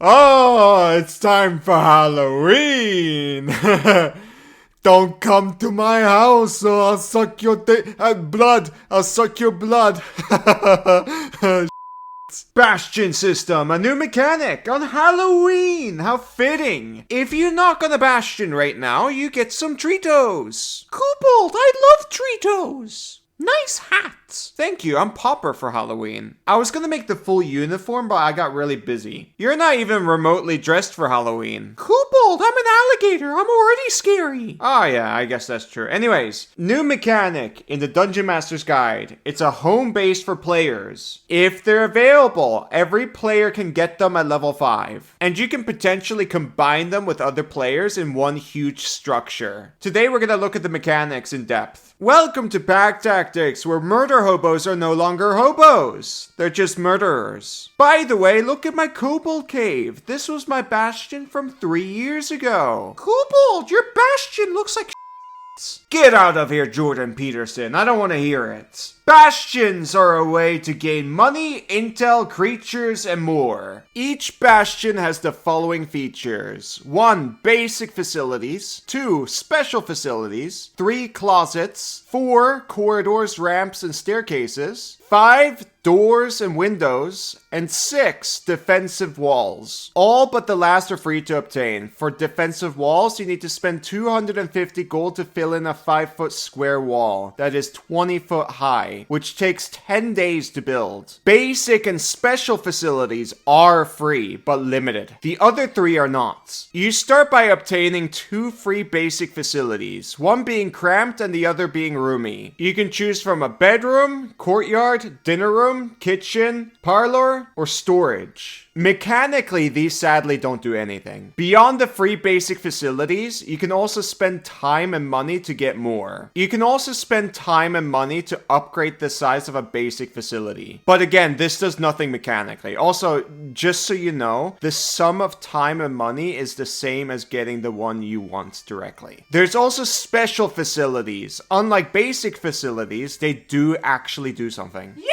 Oh, it's time for Halloween! Don't come to my house or I'll suck your blood. I'll suck your blood. Bastion system, a new mechanic on Halloween. How fitting. If you knock on the Bastion right now, you get some Treatos. Kobold, I love Treatos. Nice hat. Thank you, I'm Popper for Halloween. I was gonna make the full uniform, but I got really busy. You're not even remotely dressed for Halloween. Kobold, I'm an alligator. I'm already scary. Oh yeah, I guess that's true. Anyways, new mechanic in the Dungeon Master's Guide. It's a home base for players. If they're available, every player can get them at level 5. And you can potentially combine them with other players in one huge structure. Today we're gonna look at the mechanics in depth. Welcome to Pack Tactics, where murder hobos are no longer hobos. They're just murderers. By the way, look at my Kobold cave. This was my Bastion from 3 years ago. Kobold, your Bastion looks like shit. Get out of here, Jordan Peterson. I don't want to hear it. Bastions are a way to gain money, intel, creatures, and more. Each bastion has the following features. 1. Basic facilities. 2. Special facilities. 3. Closets. 4. Corridors, ramps, and staircases. 5. Doors and windows. And 6. Defensive walls. All but the last are free to obtain. For defensive walls, you need to spend 250 gold to fill in a 5-foot square wall that is 20 foot high, which takes 10 days to build. Basic and special facilities are free, but limited. The other 3 are not. You start by obtaining 2 free basic facilities, one being cramped and the other being roomy. You can choose from a bedroom, courtyard, dinner room, kitchen, parlor, or storage. Mechanically, these sadly don't do anything. Beyond the free basic facilities, you can also spend time and money to get more. You can also spend time and money to upgrade the size of a basic facility. But again, this does nothing mechanically. Also, just so you know, the sum of time and money is the same as getting the one you want directly. There's also special facilities. Unlike basic facilities, they do actually do something. Yay!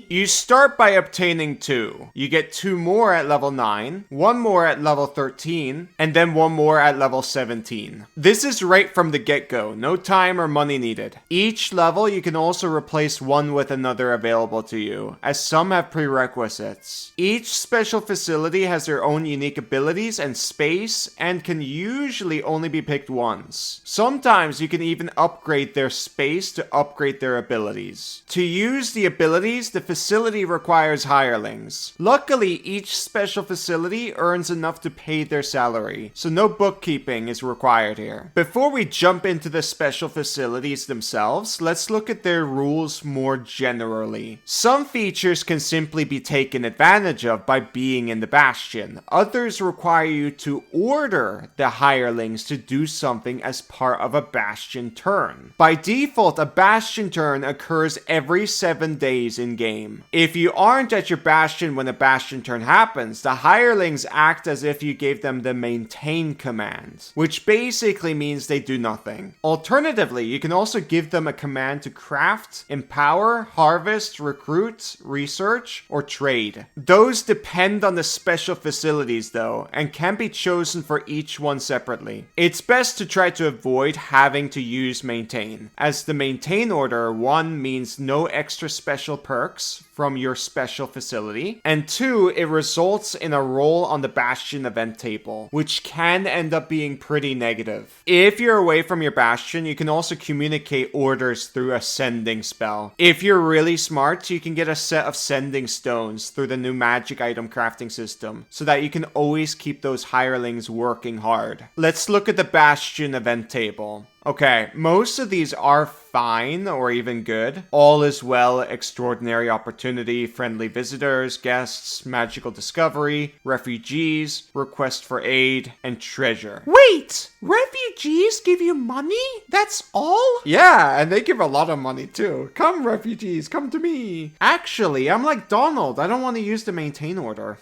You start by obtaining 2. You get 2 more at level 9, 1 more at level 13, and then 1 more at level 17. This is right from the get-go, no time or money needed. Each level you can also replace one with another available to you, as some have prerequisites. Each special facility has their own unique abilities and space, and can usually only be picked once. Sometimes you can even upgrade their space to upgrade their abilities. To use the abilities, the facility requires hirelings. Luckily, each special facility earns enough to pay their salary, so no bookkeeping is required here. Before we jump into the special facilities themselves, let's look at their rules more generally. Some features can simply be taken advantage of by being in the Bastion. Others require you to order the hirelings to do something as part of a Bastion turn. By default, a Bastion turn occurs every 7 days in game. If you aren't at your Bastion when a Bastion turn happens, the hirelings act as if you gave them the maintain command, which basically means they do nothing. Alternatively, you can also give them a command to craft, empower, harvest, recruit, research, or trade. Those depend on the special facilities though, and can be chosen for each one separately. It's best to try to avoid having to use maintain, as the maintain order 1 means no extra special perks from your special facility, and 2, it results in a roll on the Bastion event table, which can end up being pretty negative. If you're away from your Bastion, you can also communicate orders through a sending spell. If you're really smart, you can get a set of sending stones through the new magic item crafting system, so that you can always keep those hirelings working hard. Let's look at the Bastion event table. Okay, most of these are fine or even good. All is well, extraordinary opportunity, friendly visitors, guests, magical discovery, refugees, request for aid, and treasure. Wait! Refugees give you money? That's all? Yeah, and they give a lot of money too. Come refugees, come to me. Actually, I'm like Donald. I don't want to use the maintain order.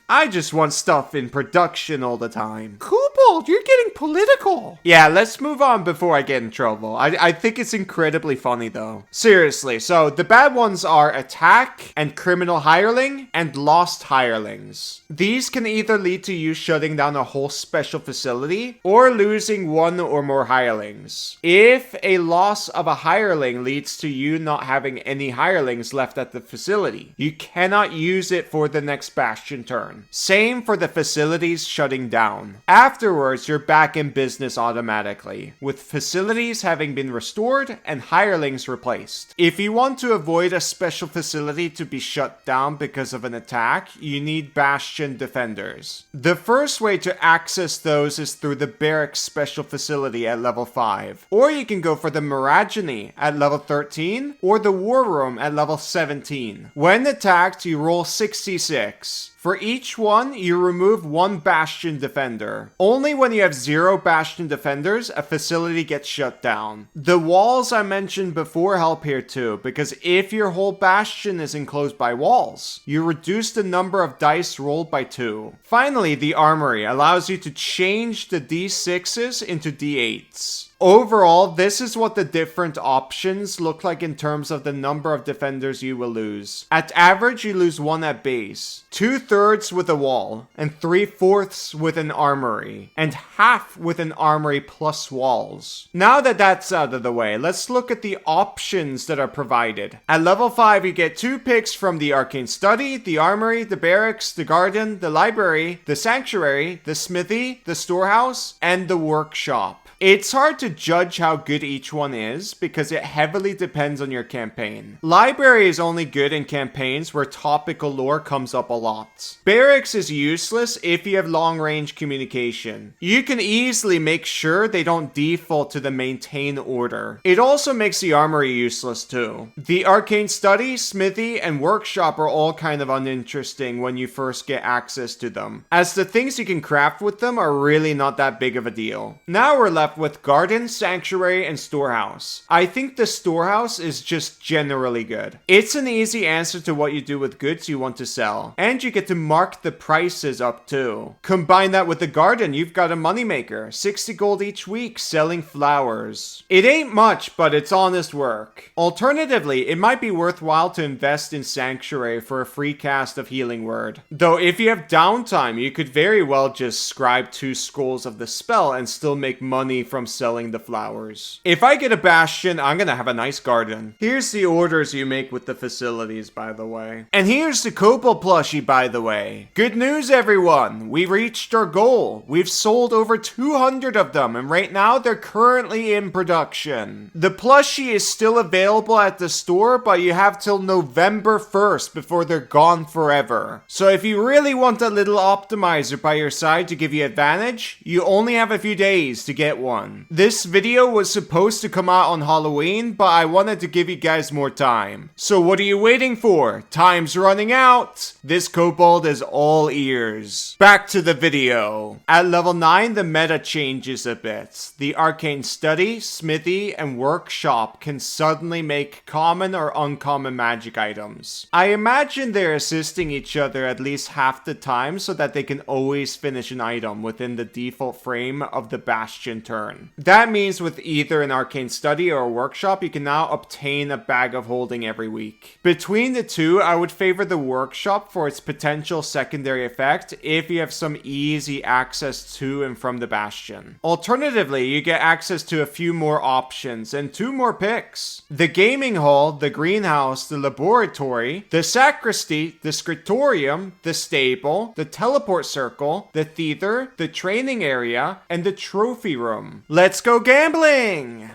I just want stuff in production all the time. Kobold, you're getting political. Yeah, let's move on before I get in trouble. I think it's incredible incredibly funny though. Seriously, so the bad ones are Attack and Criminal Hireling and Lost Hirelings. These can either lead to you shutting down a whole special facility or losing one or more hirelings. If a loss of a hireling leads to you not having any hirelings left at the facility, you cannot use it for the next Bastion turn. Same for the facilities shutting down. Afterwards, you're back in business automatically, with facilities having been restored and hirelings replaced. If you want to avoid a special facility to be shut down because of an attack, you need Bastion Defenders. The first way to access those is through the Barracks special facility at level 5, or you can go for the Miragini at level 13, or the War Room at level 17. When attacked, you roll 66. For each one, you remove one Bastion Defender. Only when you have 0 Bastion Defenders, a facility gets shut down. The walls I mentioned before help here too, because if your whole Bastion is enclosed by walls, you reduce the number of dice rolled by 2. Finally, the Armory allows you to change the D6s into D8s. Overall, this is what the different options look like in terms of the number of defenders you will lose. At average, you lose 1 at base, 2/3 with a wall, and 3/4 with an armory, and half with an armory plus walls. Now that that's out of the way, let's look at the options that are provided. At level 5, you get 2 picks from the Arcane Study, the Armory, the Barracks, the Garden, the Library, the Sanctuary, the Smithy, the Storehouse, and the Workshop. It's hard to judge how good each one is because it heavily depends on your campaign. Library is only good in campaigns where topical lore comes up a lot. Barracks is useless if you have long-range communication. You can easily make sure they don't default to the maintain order. It also makes the Armory useless too. The Arcane Study, Smithy, and Workshop are all kind of uninteresting when you first get access to them, as the things you can craft with them are really not that big of a deal. Now we're left with Garden, Sanctuary, and Storehouse. I think the Storehouse is just generally good. It's an easy answer to what you do with goods you want to sell, and you get to mark the prices up too. Combine that with the Garden, you've got a moneymaker, 60 gold each week selling flowers. It ain't much, but it's honest work. Alternatively, it might be worthwhile to invest in Sanctuary for a free cast of Healing Word. Though if you have downtime, you could very well just scribe 2 scrolls of the spell and still make money from selling the flowers. If I get a Bastion, I'm gonna have a nice garden. Here's the orders you make with the facilities, by the way. And here's the Kobold plushie, by the way. Good news, everyone! We reached our goal. We've sold over 200 of them, and right now they're currently in production. The plushie is still available at the store, but you have till November 1st before they're gone forever. So if you really want a little optimizer by your side to give you advantage, you only have a few days to get one. This video was supposed to come out on Halloween, but I wanted to give you guys more time. So what are you waiting for? Time's running out! This Kobold is all ears. Back to the video. At level 9, the meta changes a bit. The Arcane Study, Smithy, and Workshop can suddenly make common or uncommon magic items. I imagine they're assisting each other at least half the time so that they can always finish an item within the default frame of the Bastion turn. That means with either an Arcane Study or a Workshop, you can now obtain a bag of holding every week. Between the two, I would favor the Workshop for its potential secondary effect if you have some easy access to and from the Bastion. Alternatively, you get access to a few more options and 2 more picks. The Gaming Hall, the Greenhouse, the Laboratory, the Sacristy, the Scriptorium, the Stable, the Teleport Circle, the Theater, the Training Area, and the Trophy Room. Let's go gambling!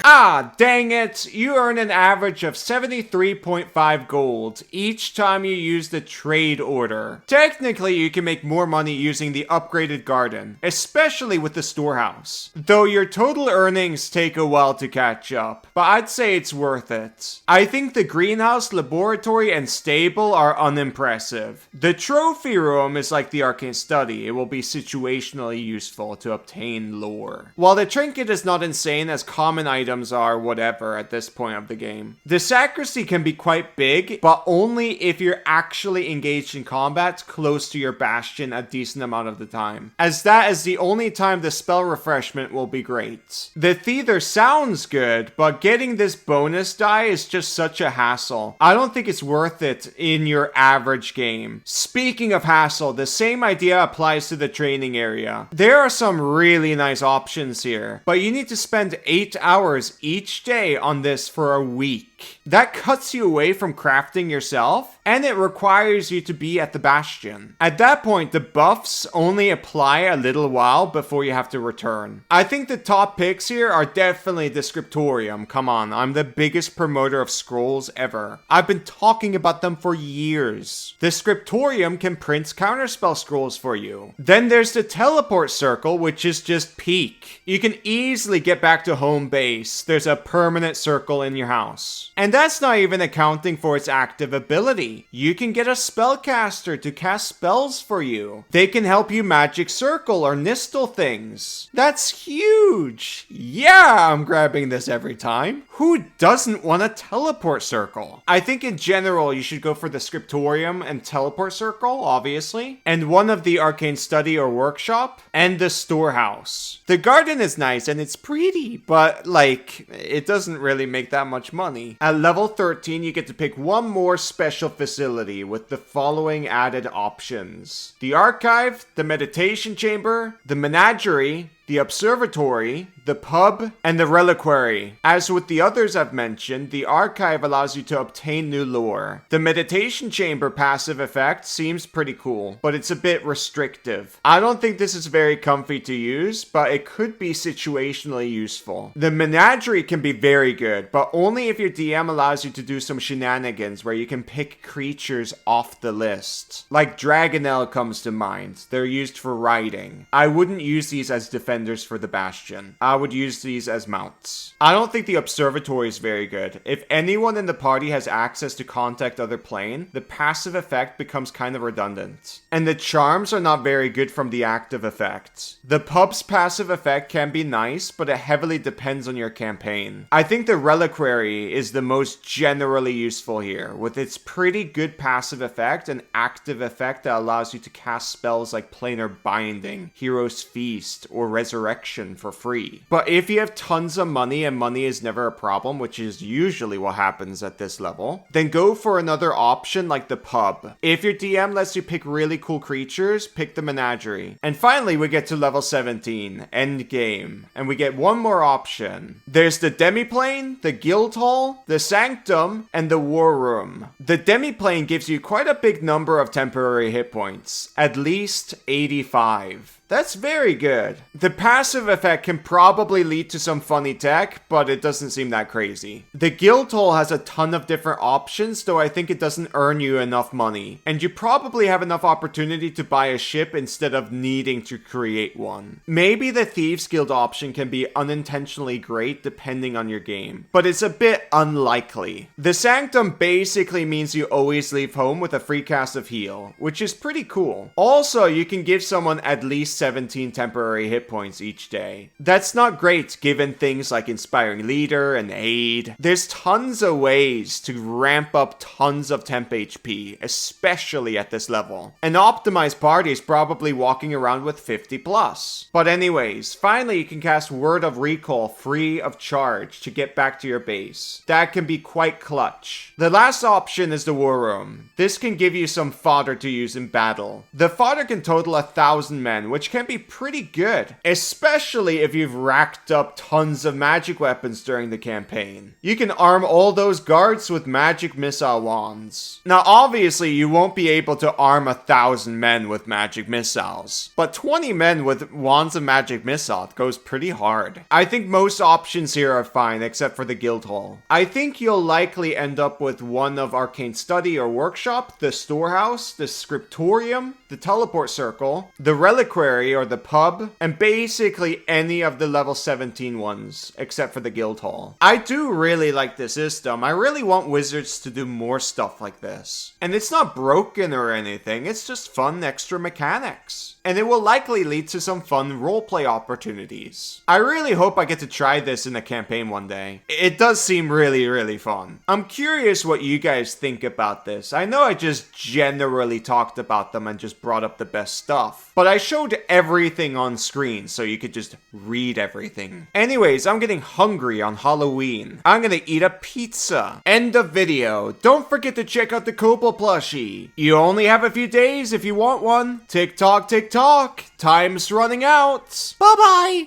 Ah, dang it! You earn an average of 73.5 gold each time you use the trade order. Technically, you can make more money using the upgraded garden, especially with the storehouse. Though your total earnings take a while to catch up, but I'd say it's worth it. I think the greenhouse, laboratory, and stable are unimpressive. The trophy room is like the arcane study. It will be situationally useful to obtain lore. While the trinket is not insane as common items items are whatever at this point of the game. The sacristy can be quite big, but only if you're actually engaged in combat close to your bastion a decent amount of the time, as that is the only time the spell refreshment will be great. The Theater sounds good, but getting this bonus die is just such a hassle. I don't think it's worth it in your average game. Speaking of hassle, the same idea applies to the training area. There are some really nice options here, but you need to spend 8 hours each day on this for a week. That cuts you away from crafting yourself, and it requires you to be at the Bastion. At that point, the buffs only apply a little while before you have to return. I think the top picks here are definitely the Scriptorium. Come on, I'm the biggest promoter of scrolls ever. I've been talking about them for years. The Scriptorium can print counterspell scrolls for you. Then there's the Teleport Circle, which is just peak. You can easily get back to home base. There's a permanent circle in your house. And that's not even accounting for its active ability. You can get a spellcaster to cast spells for you. They can help you magic circle or nistle things. That's huge. Yeah, I'm grabbing this every time. Who doesn't want a teleport circle? I think in general you should go for the Scriptorium and teleport circle, obviously, and one of the arcane study or workshop, and the storehouse. The garden is nice and it's pretty, but like, it doesn't really make that much money. At level 13, you get to pick one more special facility with the following added options: the archive, the meditation chamber, the menagerie, the observatory, the pub, and the reliquary. As with the others I've mentioned, the archive allows you to obtain new lore. The meditation chamber passive effect seems pretty cool, but it's a bit restrictive. I don't think this is very comfy to use, but it could be situationally useful. The menagerie can be very good, but only if your DM allows you to do some shenanigans where you can pick creatures off the list. Like Dragonelle comes to mind. They're used for riding. I wouldn't use these as defenders for the Bastion. I would use these as mounts. I don't think the observatory is very good. If anyone in the party has access to contact other plane, the passive effect becomes kind of redundant. And the charms are not very good from the active effect. The pub's passive effect can be nice, but it heavily depends on your campaign. I think the reliquary is the most generally useful here, with its pretty good passive effect and active effect that allows you to cast spells like Planar Binding, Hero's Feast, or Resurrection for free. But if you have tons of money and money is never a problem, which is usually what happens at this level, then go for another option like the pub. If your DM lets you pick really cool creatures, pick the menagerie. And finally, we get to level 17, end game, and we get one more option. There's the demiplane, the guild hall, the sanctum, and the war room. The demiplane gives you quite a big number of temporary hit points, at least 85. That's very good. The passive effect can probably lead to some funny tech, but it doesn't seem that crazy. The guild hall has a ton of different options, though I think it doesn't earn you enough money. And you probably have enough opportunity to buy a ship instead of needing to create one. Maybe the Thieves Guild option can be unintentionally great depending on your game, but it's a bit unlikely. The Sanctum basically means you always leave home with a free cast of heal, which is pretty cool. Also, you can give someone at least 17 temporary hit points each day. That's not great given things like Inspiring Leader and Aid. There's tons of ways to ramp up tons of temp HP, especially at this level. An optimized party is probably walking around with 50 plus. But anyways, finally you can cast Word of Recall free of charge to get back to your base. That can be quite clutch. The last option is the War Room. This can give you some fodder to use in battle. The fodder can total 1,000 men, which can be pretty good, especially if you've racked up tons of magic weapons during the campaign. You can arm all those guards with magic missile wands. Now obviously you won't be able to arm 1,000 men with magic missiles, but 20 men with wands of magic missile goes pretty hard. I think most options here are fine except for the guild hall. I think you'll likely end up with one of arcane study or workshop, the storehouse, the scriptorium, the teleport circle, the reliquary, library or the pub, and basically any of the level 17 ones, except for the guild hall. I do really like this system. I really want Wizards to do more stuff like this. And it's not broken or anything, it's just fun extra mechanics. And it will likely lead to some fun roleplay opportunities. I really hope I get to try this in a campaign one day. It does seem really, really fun. I'm curious what you guys think about this. I know I just generally talked about them and just brought up the best stuff, but I showed everything on screen so you could just read everything. Anyways, I'm getting hungry on Halloween. I'm gonna eat a pizza. End of video. Don't forget to check out the Kobold plushie. You only have a few days if you want one. Tick tock, tick tock. Time's running out. Bye bye.